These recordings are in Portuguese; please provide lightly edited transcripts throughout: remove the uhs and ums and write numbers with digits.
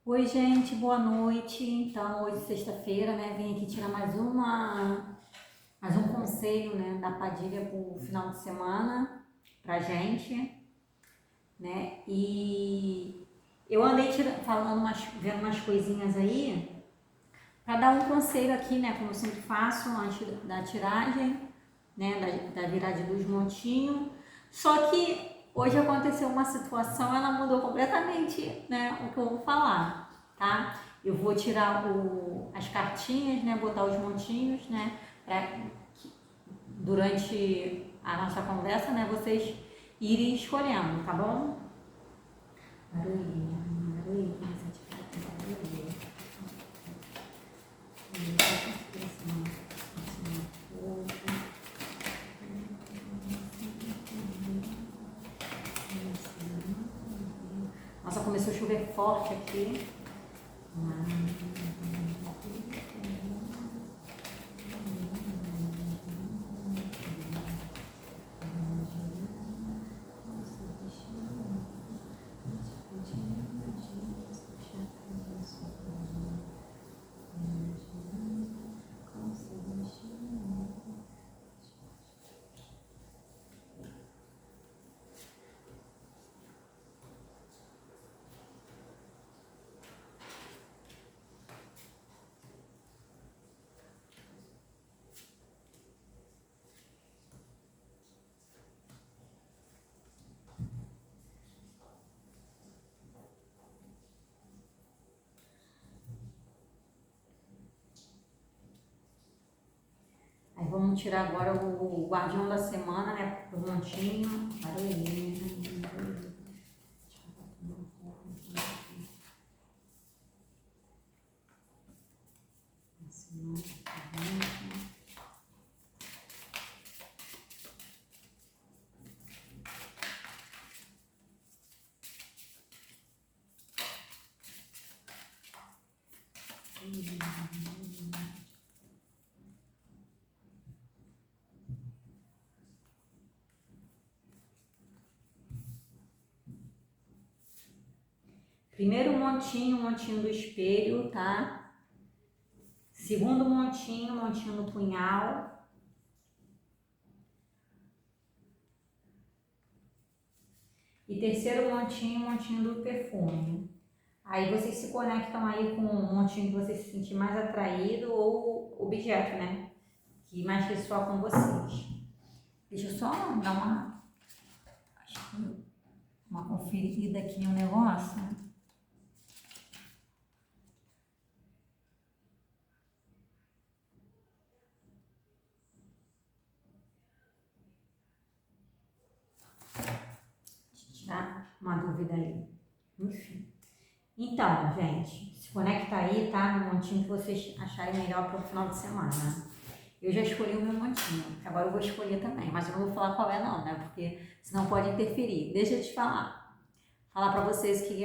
Oi, gente, boa noite. Então, hoje, sexta-feira, né, vim aqui tirar mais um conselho, né, da Padilha para o final de semana pra gente, né? E eu andei vendo umas coisinhas aí para dar um conselho aqui, né, como eu sempre faço antes da tiragem, né, da virada dos montinhos. Só que hoje aconteceu uma situação, ela mudou completamente, né, o que eu vou falar, tá? Eu vou tirar as cartinhas, né, botar os montinhos, né, durante a nossa conversa, né, vocês irem escolhendo, tá bom? Barulhinho, barulhinho, barulhinho. Nossa, começou a chover forte aqui. Aí vamos tirar agora o guardião da semana, né? O montinho. Barulhinho. Primeiro montinho do espelho, tá? Segundo montinho do punhal. E terceiro montinho do perfume. Aí vocês se conectam aí com um montinho que você se sentir mais atraído ou objeto, né? Que mais ressoa com vocês. Deixa eu só dar uma conferida aqui no negócio. Tirar uma dúvida aí. Enfim. Então, gente, se conecta aí, tá? No montinho que vocês acharem melhor para o final de semana. Eu já escolhi o meu montinho, agora eu vou escolher também, mas eu não vou falar qual é não, né? Porque senão pode interferir. Deixa eu te falar para vocês que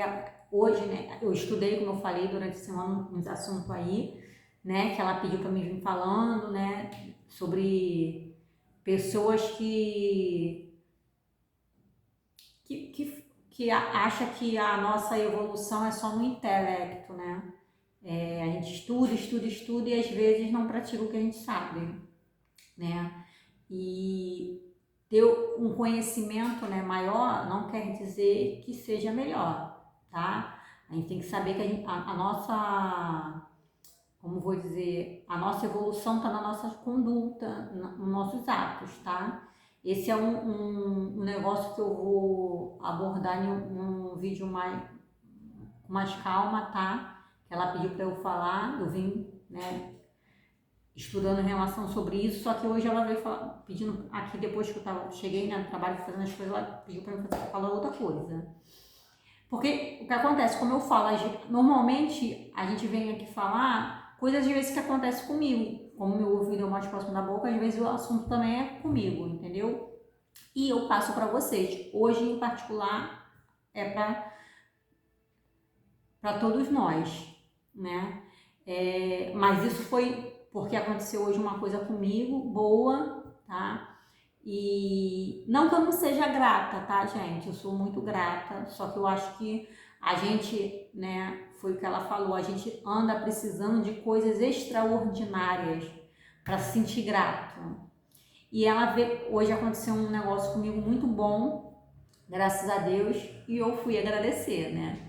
hoje, né, eu estudei, como eu falei, durante a semana uns assuntos aí, né, que ela pediu para mim vir falando, né, sobre pessoas que acha que a nossa evolução é só no intelecto, né? A gente estuda e às vezes não pratica o que a gente sabe, né? E ter um conhecimento, né, maior não quer dizer que seja melhor, tá? A gente tem que saber que a nossa, como vou dizer, a nossa evolução está na nossa conduta, nos nossos atos, tá? Esse é um negócio que eu vou abordar em um vídeo com mais calma, tá? Que ela pediu para eu falar, eu vim, né, estudando em relação sobre isso, só que hoje ela veio falar, pedindo aqui, depois que cheguei, né, no trabalho fazendo as coisas, ela pediu para mim falar outra coisa. Porque o que acontece, como eu falo, normalmente a gente vem aqui falar coisas às vezes que acontecem comigo, como meu ouvido é o mais próximo da boca, às vezes o assunto também é comigo, entendeu? E eu passo para vocês. Hoje, em particular, é para todos nós, né? Mas isso foi porque aconteceu hoje uma coisa comigo, boa, tá? E não que eu não seja grata, tá, gente? Eu sou muito grata, só que eu acho que A gente, né, foi o que ela falou, a gente anda precisando de coisas extraordinárias para se sentir grato. E ela vê, hoje aconteceu um negócio comigo muito bom, graças a Deus, e eu fui agradecer, né?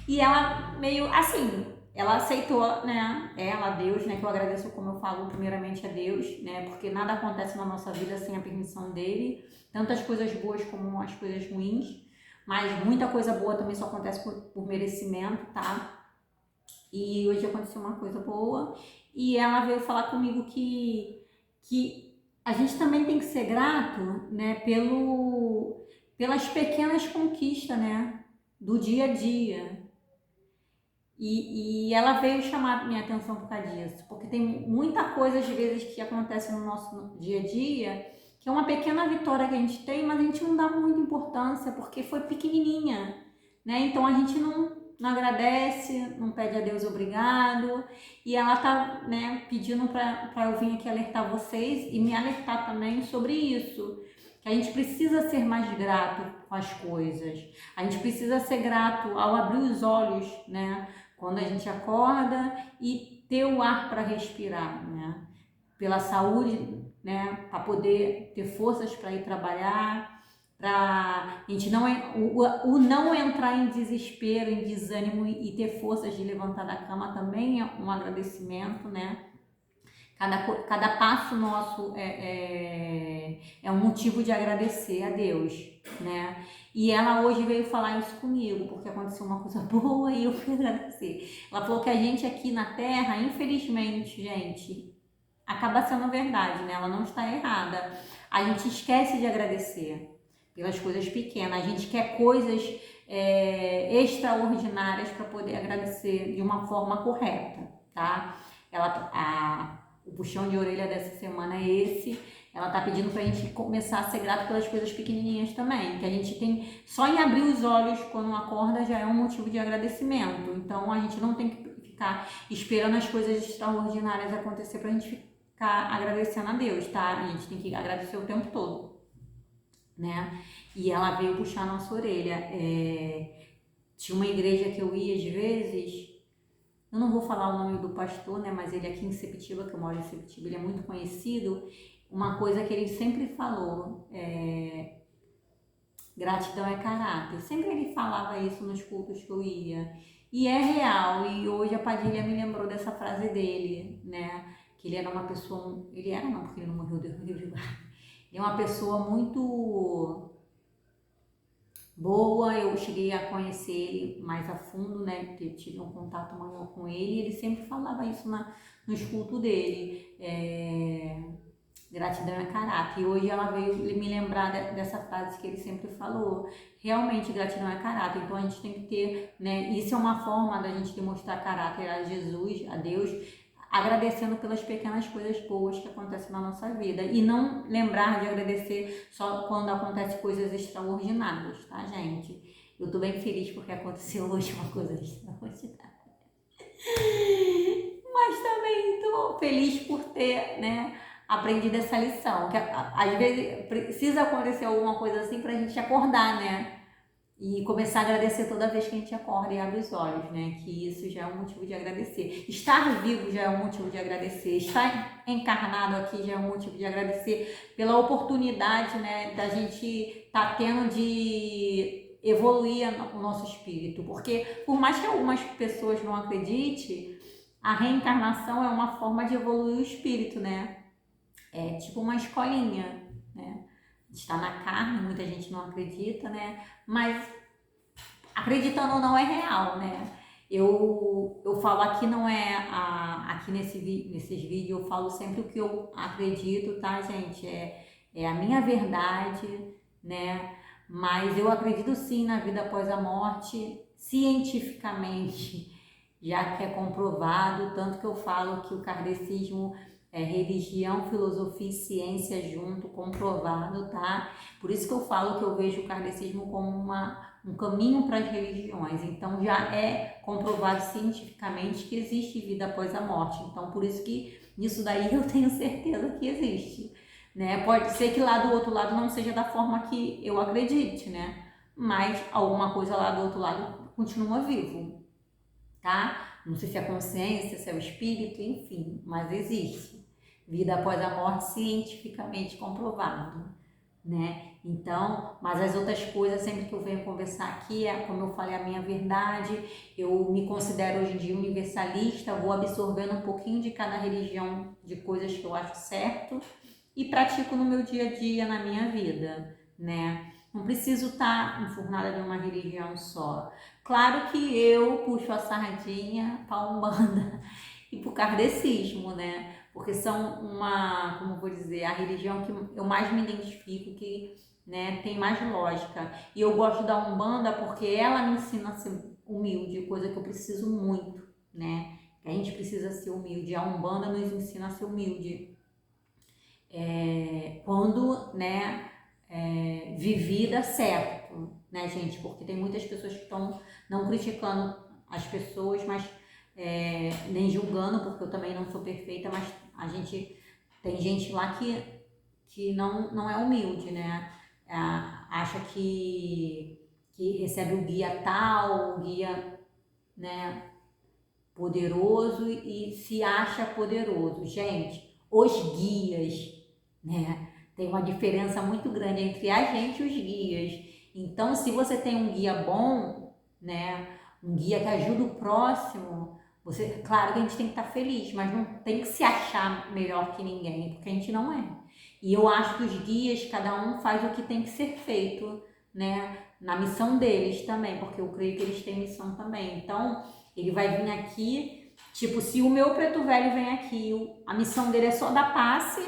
E ela meio assim, ela aceitou, né? Ela, Deus, né? Que eu agradeço, como eu falo, primeiramente a Deus, né? Porque nada acontece na nossa vida sem a permissão dele, tanto as coisas boas como as coisas ruins, mas muita coisa boa também só acontece por merecimento, tá? E hoje aconteceu uma coisa boa e ela veio falar comigo que a gente também tem que ser grato, né? Pelas pequenas conquistas, né? Do dia a dia. E ela veio chamar minha atenção por causa disso, porque tem muita coisa, às vezes, que acontece no nosso dia a dia, que é uma pequena vitória que a gente tem, mas a gente não dá muita importância, porque foi pequenininha, né? Então a gente não agradece, não pede a Deus obrigado, e ela tá, né, pedindo para eu vir aqui alertar vocês e me alertar também sobre isso, que a gente precisa ser mais grato com as coisas, a gente precisa ser grato ao abrir os olhos, né? Quando a gente acorda e ter o ar para respirar, né? Pela saúde, né? Para poder ter forças para ir trabalhar, para a gente o não entrar em desespero, em desânimo e ter forças de levantar da cama também é um agradecimento, né? Cada passo nosso é um motivo de agradecer a Deus, né? E ela hoje veio falar isso comigo, porque aconteceu uma coisa boa e eu fui agradecer. Ela falou que a gente aqui na Terra, infelizmente, gente, acaba sendo verdade, né? Ela não está errada. A gente esquece de agradecer pelas coisas pequenas. A gente quer coisas extraordinárias para poder agradecer de uma forma correta, tá? O puxão de orelha dessa semana é esse. Ela tá pedindo pra gente começar a ser grato pelas coisas pequenininhas também, que a gente tem, só em abrir os olhos quando acorda já é um motivo de agradecimento. Então a gente não tem que ficar esperando as coisas extraordinárias acontecer pra gente ficar agradecendo a Deus, tá? A gente tem que agradecer o tempo todo, né? E ela veio puxar a nossa orelha. Tinha uma igreja que eu ia às vezes. Eu não vou falar o nome do pastor, né, mas ele aqui em Sepetiba, que eu moro em Sepetiba, ele é muito conhecido. Uma coisa que ele sempre falou, gratidão é caráter. Sempre ele falava isso nos cultos que eu ia. E é real, e hoje a Padilha me lembrou dessa frase dele, né, que ele era uma pessoa, ele era não, porque ele não morreu, Deus me livre de guarda. Ele é uma pessoa muito boa, eu cheguei a conhecer ele mais a fundo, né, porque tive um contato maior com ele, e ele sempre falava isso nos cultos dele, gratidão é caráter, e hoje ela veio me lembrar dessa frase que ele sempre falou, realmente gratidão é caráter, então a gente tem que ter, né, isso é uma forma da gente demonstrar caráter a Jesus, a Deus, agradecendo pelas pequenas coisas boas que acontecem na nossa vida e não lembrar de agradecer só quando acontecem coisas extraordinárias, tá, gente? Eu tô bem feliz porque aconteceu hoje uma coisa extraordinária. Mas também tô feliz por ter, né, aprendido essa lição, que às vezes precisa acontecer alguma coisa assim pra gente acordar, né? E começar a agradecer toda vez que a gente acorda e abre os olhos, né? Que isso já é um motivo de agradecer. Estar vivo já é um motivo de agradecer. Estar encarnado aqui já é um motivo de agradecer pela oportunidade, né? Da gente estar tendo de evoluir o nosso espírito. Porque por mais que algumas pessoas não acreditem, a reencarnação é uma forma de evoluir o espírito, né? É tipo uma escolinha, né? Está na carne, muita gente não acredita, né? Mas acreditando ou não é real, né? Eu falo aqui, não é aqui nesses vídeos, eu falo sempre o que eu acredito, tá, gente? É a minha verdade, né? Mas eu acredito sim na vida após a morte, cientificamente, já que é comprovado, tanto que eu falo que o kardecismo é religião, filosofia e ciência junto, comprovado, tá? Por isso que eu falo que eu vejo o kardecismo como um caminho para as religiões. Então já é comprovado cientificamente que existe vida após a morte. Então por isso que nisso daí eu tenho certeza que existe, né? Pode ser que lá do outro lado não seja da forma que eu acredite, né? Mas alguma coisa lá do outro lado continua vivo, tá? Não sei se é a consciência, se é o espírito, enfim, mas existe. Vida após a morte cientificamente comprovado, né? Então, mas as outras coisas, sempre que eu venho conversar aqui, é como eu falei, a minha verdade. Eu me considero hoje em dia universalista, vou absorvendo um pouquinho de cada religião, de coisas que eu acho certo e pratico no meu dia a dia, na minha vida, né? Não preciso estar enfurnada em uma religião só. Claro que eu puxo a sardinha para a Umbanda e para o kardecismo, né? Porque são como eu vou dizer, a religião que eu mais me identifico, que, né, tem mais lógica. E eu gosto da Umbanda porque ela me ensina a ser humilde, coisa que eu preciso muito, né? A gente precisa ser humilde. A Umbanda nos ensina a ser humilde. Quando, né, vivida certo, né, gente? Porque tem muitas pessoas que estão não criticando as pessoas, mas nem julgando, porque eu também não sou perfeita, mas tem gente lá que não é humilde, né? Acha que recebe o guia tal, o guia, né, poderoso e se acha poderoso. Gente, os guias, né, tem uma diferença muito grande entre a gente e os guias. Então, se você tem um guia bom, né, um guia que ajuda o próximo, claro que a gente tem que estar feliz, mas não tem que se achar melhor que ninguém, porque a gente não é. E eu acho que os guias, cada um faz o que tem que ser feito, né, na missão deles também, porque eu creio que eles têm missão também. Então, ele vai vir aqui, tipo, se o meu preto velho vem aqui, a missão dele é só dar passe,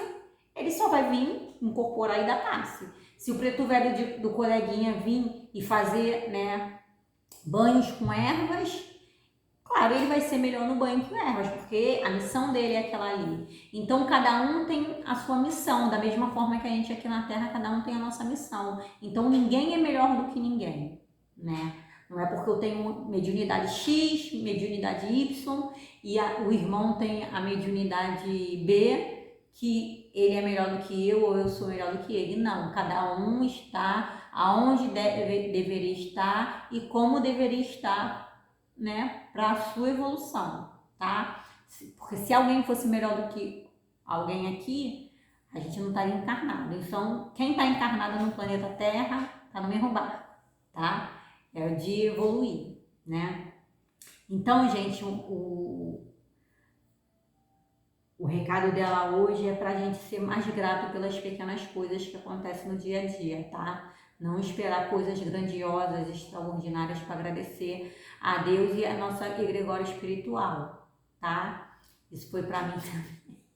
ele só vai vir incorporar e dar passe. Se o preto velho do coleguinha vir e fazer, né, banhos com ervas, claro, ele vai ser melhor no banho com ervas, porque a missão dele é aquela ali. Então, cada um tem a sua missão, da mesma forma que a gente aqui na Terra, cada um tem a nossa missão. Então, ninguém é melhor do que ninguém, né? Não é porque eu tenho mediunidade X, mediunidade Y e o irmão tem a mediunidade B, que ele é melhor do que eu ou eu sou melhor do que ele. Não, cada um está aonde deveria estar e como deveria estar, né, para a sua evolução, tá? Porque se alguém fosse melhor do que alguém aqui, a gente não estaria encarnado. Então, quem está encarnado no planeta Terra está no mesmo barco, tá? É o de evoluir, né? Então, gente, o recado dela hoje é pra gente ser mais grato pelas pequenas coisas que acontecem no dia a dia, tá? Não esperar coisas grandiosas, extraordinárias para agradecer a Deus e a nossa egregória espiritual, tá? Isso foi pra mim também.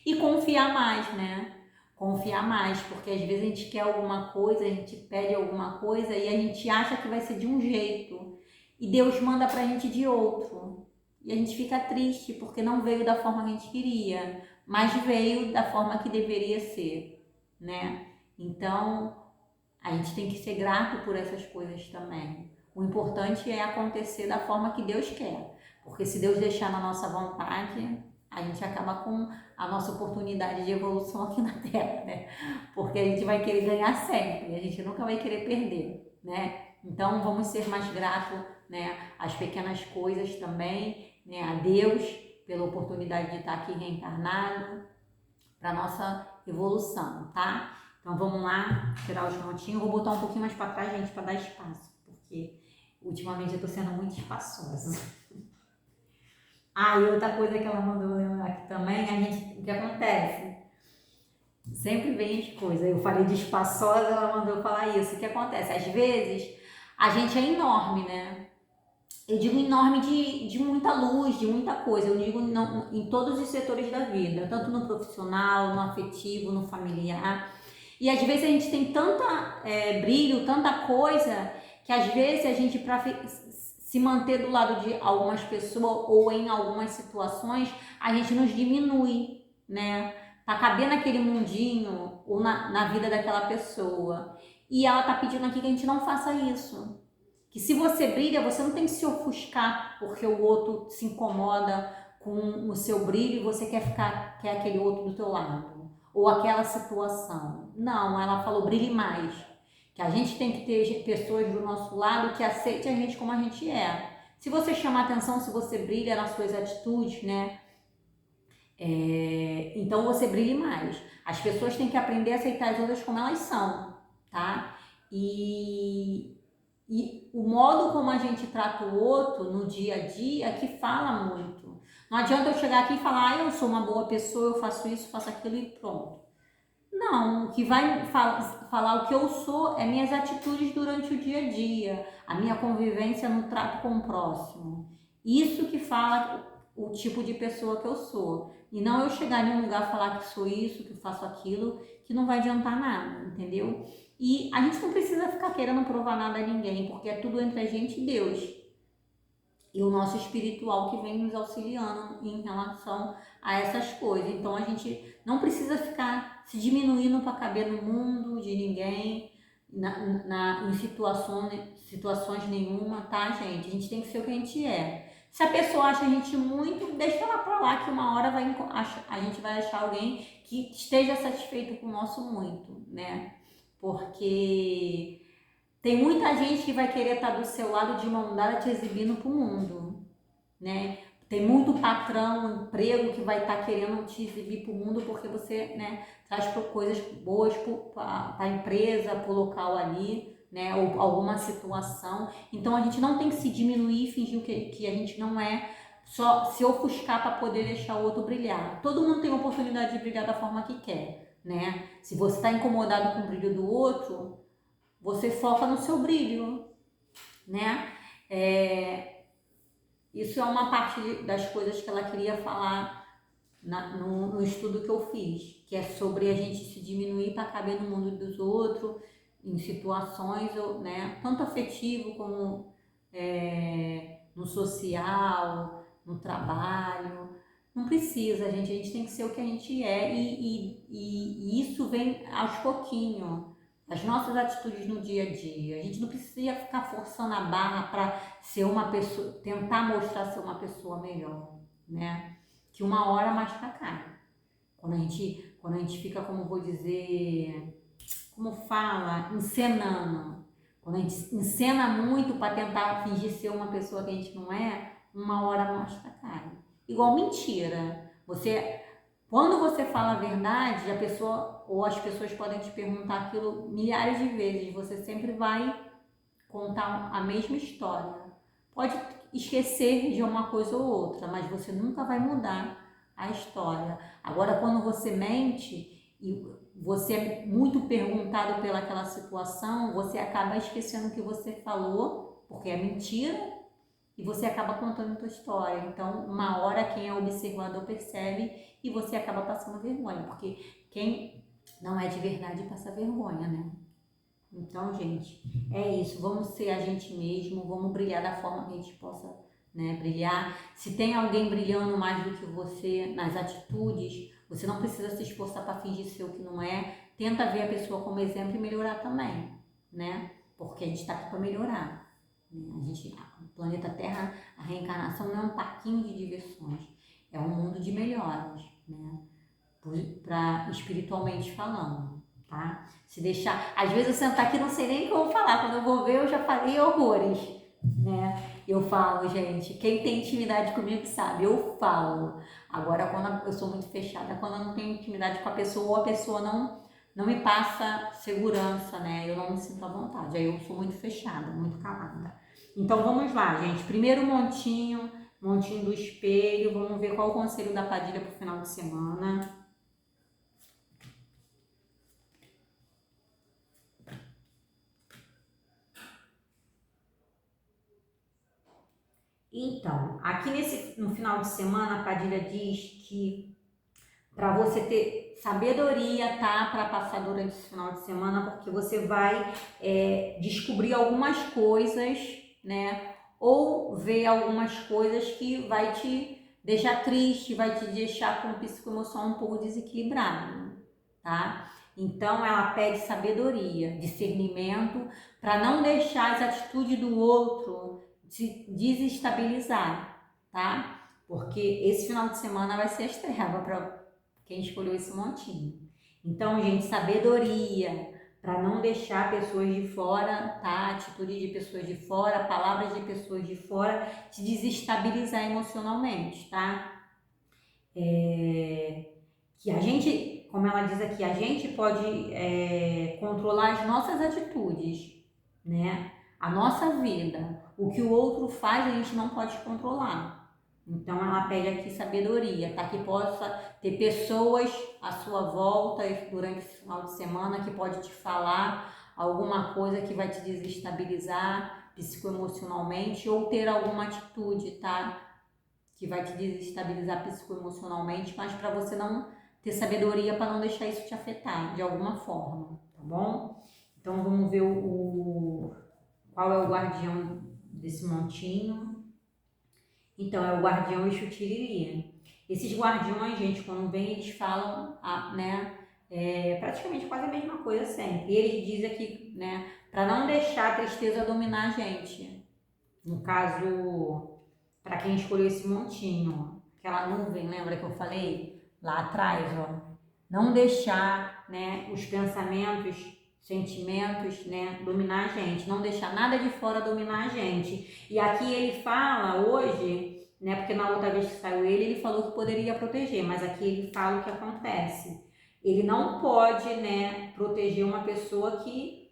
E confiar mais, né? Confiar mais, porque às vezes a gente quer alguma coisa, a gente pede alguma coisa e a gente acha que vai ser de um jeito e Deus manda pra gente de outro. E a gente fica triste porque não veio da forma que a gente queria, mas veio da forma que deveria ser, né? Então, a gente tem que ser grato por essas coisas também. O importante é acontecer da forma que Deus quer, porque se Deus deixar na nossa vontade, a gente acaba com a nossa oportunidade de evolução aqui na Terra, né? Porque a gente vai querer ganhar sempre, a gente nunca vai querer perder, né? Então, vamos ser mais gratos, né, às pequenas coisas também, né, a Deus pela oportunidade de estar aqui reencarnado para nossa evolução, tá? Então vamos lá, tirar os notinhos. Eu vou botar um pouquinho mais para trás, gente, para dar espaço, porque ultimamente eu tô sendo muito espaçosa. E outra coisa que ela mandou aqui também, o que acontece? Sempre vem as coisas. Eu falei de espaçosa, ela mandou falar isso. O que acontece? Às vezes a gente é enorme, né? Eu digo enorme de muita luz, de muita coisa. Eu digo em todos os setores da vida, tanto no profissional, no afetivo, no familiar. E às vezes a gente tem tanta brilho, tanta coisa, que às vezes a gente, para se manter do lado de algumas pessoas ou em algumas situações, a gente nos diminui, né? Pra caber naquele mundinho ou na vida daquela pessoa. E ela tá pedindo aqui que a gente não faça isso. Que se você brilha, você não tem que se ofuscar porque o outro se incomoda com o seu brilho e você quer aquele outro do teu lado. Ou aquela situação. Não, ela falou brilhe mais. que a gente tem que ter pessoas do nosso lado que aceitem a gente como a gente é. Se você chamar atenção, se você brilha nas suas atitudes, né? Então você brilhe mais. As pessoas têm que aprender a aceitar as outras como elas são, tá? E o modo como a gente trata o outro no dia a dia que fala muito. Não adianta eu chegar aqui e falar, eu sou uma boa pessoa, eu faço isso, faço aquilo e pronto. Não, o que vai falar o que eu sou é minhas atitudes durante o dia a dia, a minha convivência no trato com o próximo. Isso que fala o tipo de pessoa que eu sou. E não eu chegar em um lugar e falar que sou isso, que faço aquilo, que não vai adiantar nada, entendeu? E a gente não precisa ficar querendo provar nada a ninguém, porque é tudo entre a gente e Deus. E o nosso espiritual que vem nos auxiliando em relação a essas coisas. Então a gente não precisa ficar se diminuindo para caber no mundo de ninguém, em situações nenhuma, tá, gente? A gente tem que ser o que a gente é. Se a pessoa acha a gente muito, deixa ela pra lá que uma hora a gente vai achar alguém que esteja satisfeito com o nosso muito, né? Porque tem muita gente que vai querer estar do seu lado de mão dada te exibindo pro mundo, né? Tem muito patrão, emprego que vai estar querendo te exibir pro mundo porque você, né, traz coisas boas para a empresa, pro local ali, né? Ou alguma situação. Então a gente não tem que se diminuir e fingir que a gente não é, só se ofuscar para poder deixar o outro brilhar. Todo mundo tem a oportunidade de brilhar da forma que quer, né? Se você está incomodado com o brilho do outro, você foca no seu brilho, né? Isso é uma parte das coisas que ela queria falar no estudo que eu fiz, que é sobre a gente se diminuir para caber no mundo dos outros, em situações, né? Tanto afetivo como no social, no trabalho. Não precisa, gente. A gente tem que ser o que a gente é e isso vem aos pouquinhos. As nossas atitudes no dia a dia. A gente não precisa ficar forçando a barra para ser uma pessoa, tentar mostrar ser uma pessoa melhor, né? Que uma hora a máscara cai. Quando a gente fica, como vou dizer, como fala, encenando. Quando a gente encena muito para tentar fingir ser uma pessoa que a gente não é, uma hora a máscara cai. Igual mentira. Quando você fala a verdade, a pessoa ou as pessoas podem te perguntar aquilo milhares de vezes, você sempre vai contar a mesma história. Pode esquecer de uma coisa ou outra, mas você nunca vai mudar a história. Agora, quando você mente e você é muito perguntado pelaquela situação, você acaba esquecendo o que você falou, porque é mentira, e você acaba contando a tua história. Então, uma hora quem é observador percebe e você acaba passando vergonha, porque quem não é de verdade passa vergonha, né? Então, gente, é isso. Vamos ser a gente mesmo, vamos brilhar da forma que a gente possa, né, brilhar. Se tem alguém brilhando mais do que você nas atitudes, você não precisa se esforçar para fingir ser o que não é. Tenta ver a pessoa como exemplo e melhorar também, né? Porque a gente está aqui para melhorar. O planeta Terra, a reencarnação não é um parquinho de diversões, é um mundo de melhoras, né? Espiritualmente falando, tá? Se deixar, às vezes eu sento aqui e não sei nem o que eu vou falar, quando eu vou ver eu já falei horrores, né? Eu falo, gente, quem tem intimidade comigo sabe, eu falo. Agora, quando eu sou muito fechada, quando eu não tenho intimidade com a pessoa ou a pessoa não me passa segurança, né? Eu não me sinto à vontade, aí eu sou muito fechada, muito calada. Então vamos lá, gente. Primeiro montinho do espelho. Vamos ver qual o conselho da Padilha para o final de semana. Então, aqui no final de semana, a Padilha diz que para você ter sabedoria, tá? Para passar durante esse final de semana, porque você vai descobrir algumas coisas, né? Ou ver algumas coisas que vai te deixar triste, vai te deixar com o psicoemocional um pouco desequilibrado, tá? Então ela pede sabedoria, discernimento, para não deixar as atitudes do outro te desestabilizar, tá? Porque esse final de semana vai ser extrema para quem escolheu esse montinho. Então, gente, sabedoria para não deixar pessoas de fora, tá? Atitude de pessoas de fora, palavras de pessoas de fora te desestabilizar emocionalmente, tá? Que a gente, como ela diz aqui, a gente pode controlar as nossas atitudes, né? A nossa vida. O que o outro faz, a gente não pode controlar. Então ela pede aqui sabedoria, tá? Que possa ter pessoas à sua volta durante esse final de semana que pode te falar alguma coisa que vai te desestabilizar psicoemocionalmente ou ter alguma atitude, tá? Que vai te desestabilizar psicoemocionalmente, mas para você não ter sabedoria para não deixar isso te afetar de alguma forma, tá bom? Então vamos ver qual é o guardião desse montinho. Então é o guardião Exu Tiririya. Esses guardiões, gente, quando vem eles falam, né, praticamente quase a mesma coisa sempre. E eles dizem aqui, né, para não deixar a tristeza dominar a gente. No caso, para quem escolheu esse montinho, aquela nuvem, lembra que eu falei lá atrás, ó? Não deixar, né, os pensamentos, sentimentos, né, dominar a gente, não deixar nada de fora dominar a gente. E aqui ele fala hoje, né, porque na outra vez que saiu ele falou que poderia proteger, mas aqui ele fala o que acontece. Ele não pode, né, proteger uma pessoa que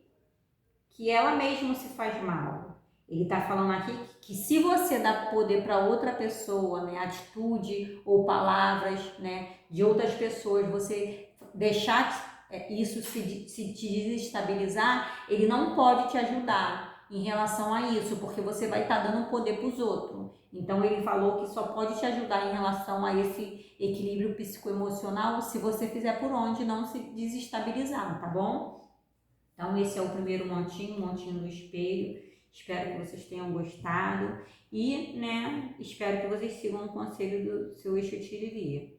ela mesma se faz mal. Ele está falando aqui que se você dá poder para outra pessoa, né, atitude ou palavras, né, de outras pessoas, você deixar isso se te desestabilizar, ele não pode te ajudar em relação a isso, porque você vai estar dando poder para os outros. Então ele falou que só pode te ajudar em relação a esse equilíbrio psicoemocional se você fizer por onde não se desestabilizar, tá bom? Então esse é o primeiro montinho, o montinho do espelho. Espero que vocês tenham gostado e, né, espero que vocês sigam o conselho do seu Exu Tiririya.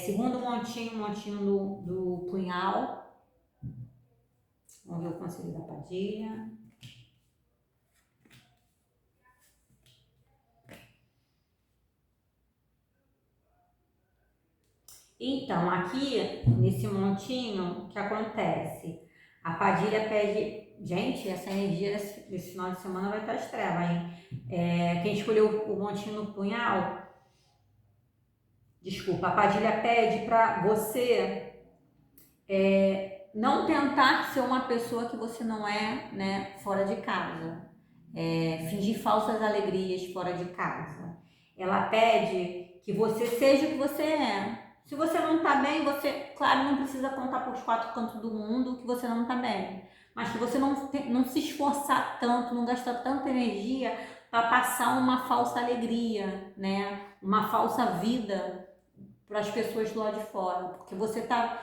Segundo montinho, o montinho do punhal. Vamos ver o conselho da Padilha. Então, aqui, nesse montinho, o que acontece? A Padilha pede... Gente, essa energia desse final de semana vai estar extrema, hein? Quem escolheu o montinho no punhal... Desculpa, a Padilha pede para você não tentar ser uma pessoa que você não é, né, fora de casa. Fingir falsas alegrias fora de casa. Ela pede que você seja o que você é. Se você não está bem, você, claro, não precisa contar para os quatro cantos do mundo que você não está bem. Mas que você não se esforçar tanto, não gastar tanta energia para passar uma falsa alegria, né? Uma falsa vida para as pessoas do lado de fora. Porque você está...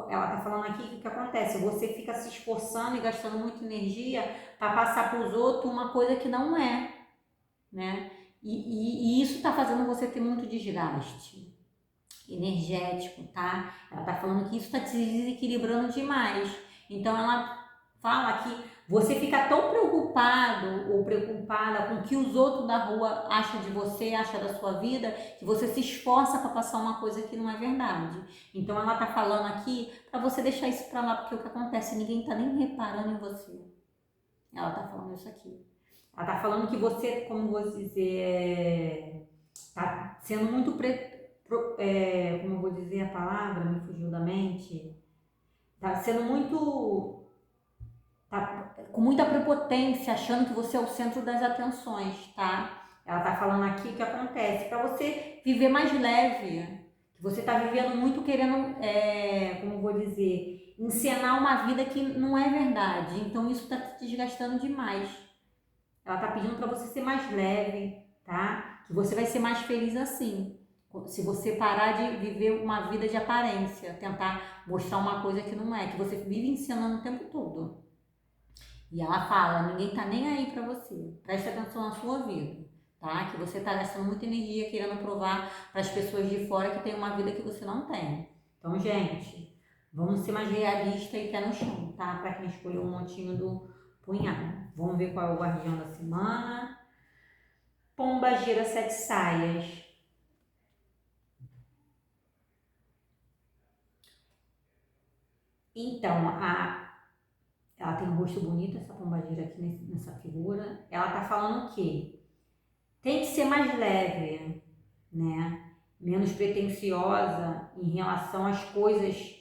Ela está falando aqui que acontece, você fica se esforçando e gastando muita energia para passar para os outros uma coisa que não é, né? E isso está fazendo você ter muito desgaste energético, tá? Ela está falando que isso está te desequilibrando demais. Então ela fala que você fica tão preocupado ou preocupada com o que os outros da rua acham de você, acham da sua vida, que você se esforça para passar uma coisa que não é verdade. Então ela tá falando aqui para você deixar isso para lá, porque o que acontece, ninguém tá nem reparando em você. Ela tá falando isso aqui. Ela tá falando que você, como vou dizer, tá sendo muito como eu vou dizer a palavra, me fugiu da mente, tá sendo muito, tá com muita prepotência, achando que você é o centro das atenções, tá? Ela tá falando aqui o que acontece, para você viver mais leve, que você tá vivendo muito querendo, como eu vou dizer, encenar uma vida que não é verdade, então isso tá te desgastando demais. Ela tá pedindo para você ser mais leve, tá? Que você vai ser mais feliz assim. Se você parar de viver uma vida de aparência, tentar mostrar uma coisa que não é, que você vive ensinando o tempo todo. E ela fala, ninguém tá nem aí pra você. Presta atenção na sua vida, tá? Que você tá gastando muita energia querendo provar para as pessoas de fora que tem uma vida que você não tem. Então, gente, vamos ser mais realistas e pé no chão, tá? Pra quem escolheu um montinho do punhal. Vamos ver qual é o guardião da semana. Pomba gira sete saias. Então, ela tem um rosto bonito, essa pombagira aqui nessa figura. Ela tá falando o quê? Tem que ser mais leve, né? Menos pretensiosa em relação às coisas,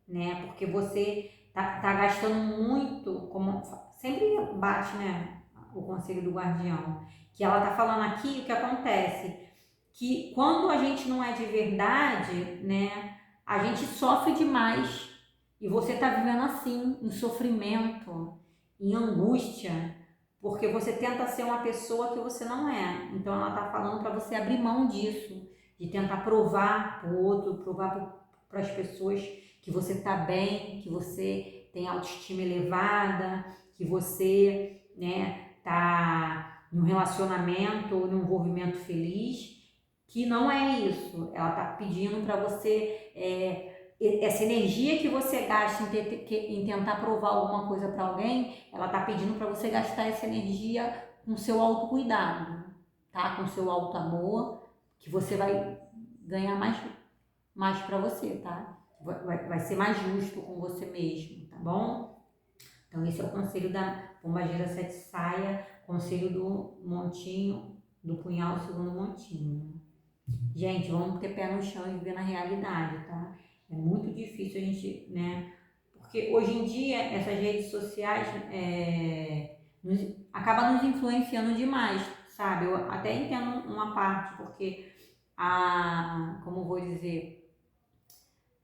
né? Porque você tá gastando muito, como sempre bate, né? O conselho do guardião. Que ela tá falando aqui o que acontece. Que quando a gente não é de verdade, né? A gente sofre demais. E você tá vivendo assim, em sofrimento, em angústia, porque você tenta ser uma pessoa que você não é. Então ela está falando para você abrir mão disso, de tentar provar para o outro, provar para as pessoas que você está bem, que você tem autoestima elevada, que você, né, tá num relacionamento, num envolvimento feliz, que não é isso. Ela está pedindo para você essa energia que você gasta em tentar provar alguma coisa para alguém, ela tá pedindo para você gastar essa energia com seu autocuidado, tá? Com seu auto amor, que você vai ganhar mais para você, tá? Vai ser mais justo com você mesmo, tá bom? Então esse é o conselho da Pombagira Sete Saia, conselho do montinho, do punhal segundo montinho. Gente, vamos ter pé no chão e viver na realidade, tá? É muito difícil a gente, né? Porque hoje em dia essas redes sociais acabam nos influenciando demais, sabe? Eu até entendo uma parte, porque como vou dizer,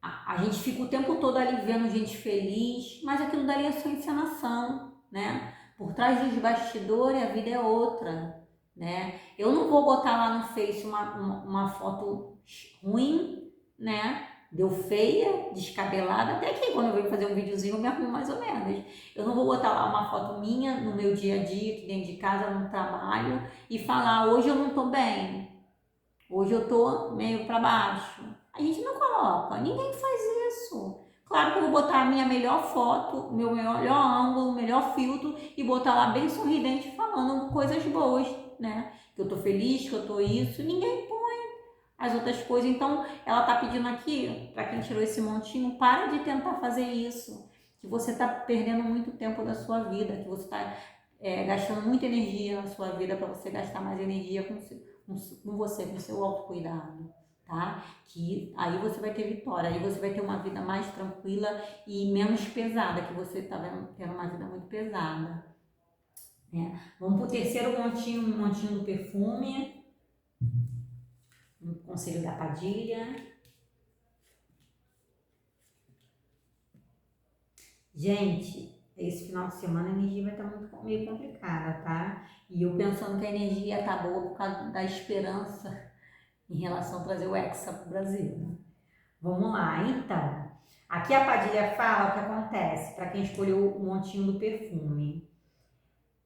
a gente fica o tempo todo ali vendo gente feliz, mas aquilo dali é só encenação, né? Por trás dos bastidores a vida é outra, né? Eu não vou botar lá no Face uma foto ruim, né? Deu feia, descabelada, até que quando eu venho fazer um videozinho eu me arrumo mais ou menos. Eu não vou botar lá uma foto minha no meu dia a dia, aqui dentro de casa, no trabalho, e falar, hoje eu não tô bem, hoje eu tô meio para baixo. A gente não coloca, ninguém faz isso. Claro que eu vou botar a minha melhor foto, meu melhor ângulo, melhor filtro e botar lá bem sorridente falando coisas boas, né? Que eu tô feliz, que eu tô isso. Ninguém põe as outras coisas. Então, ela tá pedindo aqui, para quem tirou esse montinho, para de tentar fazer isso. Que você tá perdendo muito tempo da sua vida, que você tá gastando muita energia na sua vida para você gastar mais energia com você, com seu autocuidado, tá? Que aí você vai ter vitória, aí você vai ter uma vida mais tranquila e menos pesada, que você tá tendo uma vida muito pesada, né? Vamos pro terceiro montinho, um montinho do perfume, um conselho da Padilha. Gente, esse final de semana a energia vai estar meio complicada, tá? E eu pensando que a energia tá boa por causa da esperança em relação a trazer o Hexa pro Brasil, né? Vamos lá, então. Aqui a Padilha fala o que acontece para quem escolheu o montinho do perfume.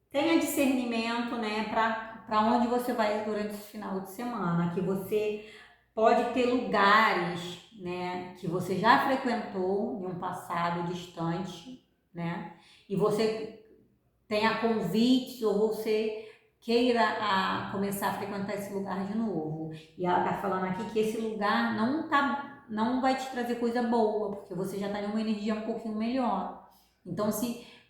Tenha discernimento, né, para onde você vai durante esse final de semana, que você pode ter lugares, né, que você já frequentou em um passado distante, né, e você tenha convites ou você queira começar a frequentar esse lugar de novo. E ela tá falando aqui que esse lugar não vai te trazer coisa boa, porque você já está em uma energia um pouquinho melhor. Então,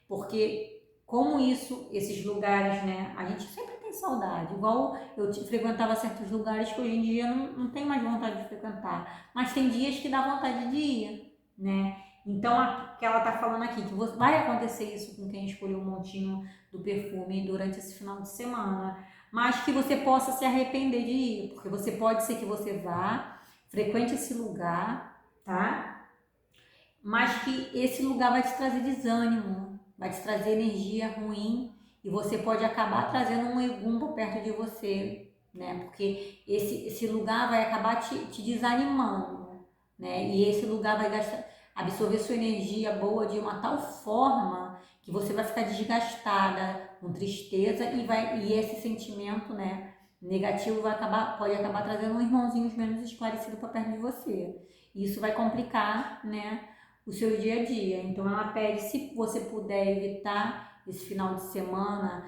porque como esses lugares, né, a gente sempre tem saudade. Igual eu frequentava certos lugares que hoje em dia não tem mais vontade de frequentar. Mas tem dias que dá vontade de ir, né? Então, que ela tá falando aqui, que vai acontecer isso com quem escolheu um montinho do perfume durante esse final de semana, mas que você possa se arrepender de ir, porque pode ser que você vá, frequente esse lugar, tá? Mas que esse lugar vai te trazer desânimo, vai te trazer energia ruim e você pode acabar trazendo um egumbo perto de você, né? Porque esse lugar vai acabar te desanimando, né? E esse lugar vai absorver sua energia boa de uma tal forma que você vai ficar desgastada, com tristeza e esse sentimento, né, negativo pode acabar trazendo um irmãozinho menos esclarecido para perto de você. E isso vai complicar, né, o seu dia a dia. Então ela pede, se você puder evitar esse final de semana,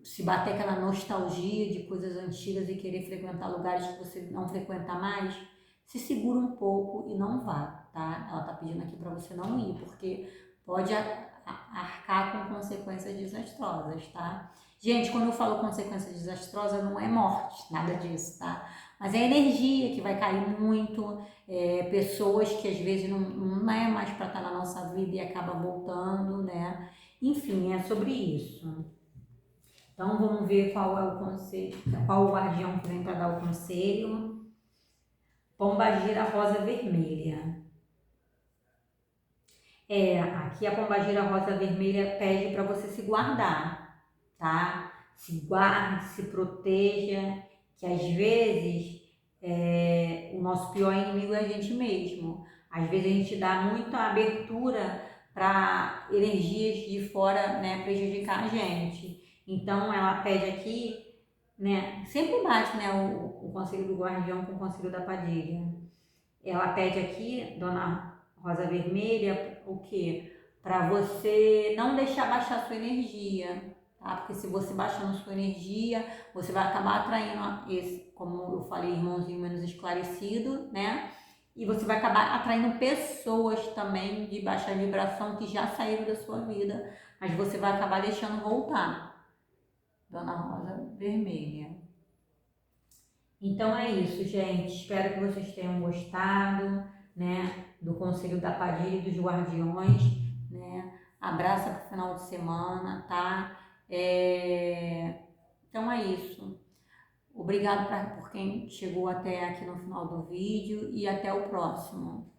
se bater aquela nostalgia de coisas antigas e querer frequentar lugares que você não frequenta mais, se segura um pouco e não vá, tá? Ela tá pedindo aqui para você não ir, porque pode arcar com consequências desastrosas, tá? Gente, quando eu falo consequência desastrosa, não é morte, nada disso, tá? Mas é energia que vai cair muito, pessoas que às vezes não é mais para estar na nossa vida e acaba voltando, né? Enfim, é sobre isso. Então vamos ver qual é o conselho, qual o guardião que vem para dar o conselho. Pombagira rosa vermelha. Aqui a pombagira rosa vermelha pede para você se guardar, tá? Se guarde, se proteja, que às vezes o nosso pior inimigo é a gente mesmo. Às vezes a gente dá muita abertura para energias de fora, né, prejudicar a gente. Então ela pede aqui, né, sempre bate, né, o conselho do guardião com o conselho da padilha. Ela pede aqui, Dona Rosa Vermelha, o quê? Para você não deixar baixar sua energia, tá? Porque se você baixando sua energia, você vai acabar atraindo esse, como eu falei, irmãozinho menos esclarecido, né? E você vai acabar atraindo pessoas também de baixa vibração que já saíram da sua vida, mas você vai acabar deixando voltar, Dona Rosa Vermelha. Então é isso, gente. Espero que vocês tenham gostado, né, do Conselho da Padilha e dos Guardiões, né? Abraça pro final de semana, tá? Então é isso. Obrigado por quem chegou até aqui no final do vídeo e até o próximo.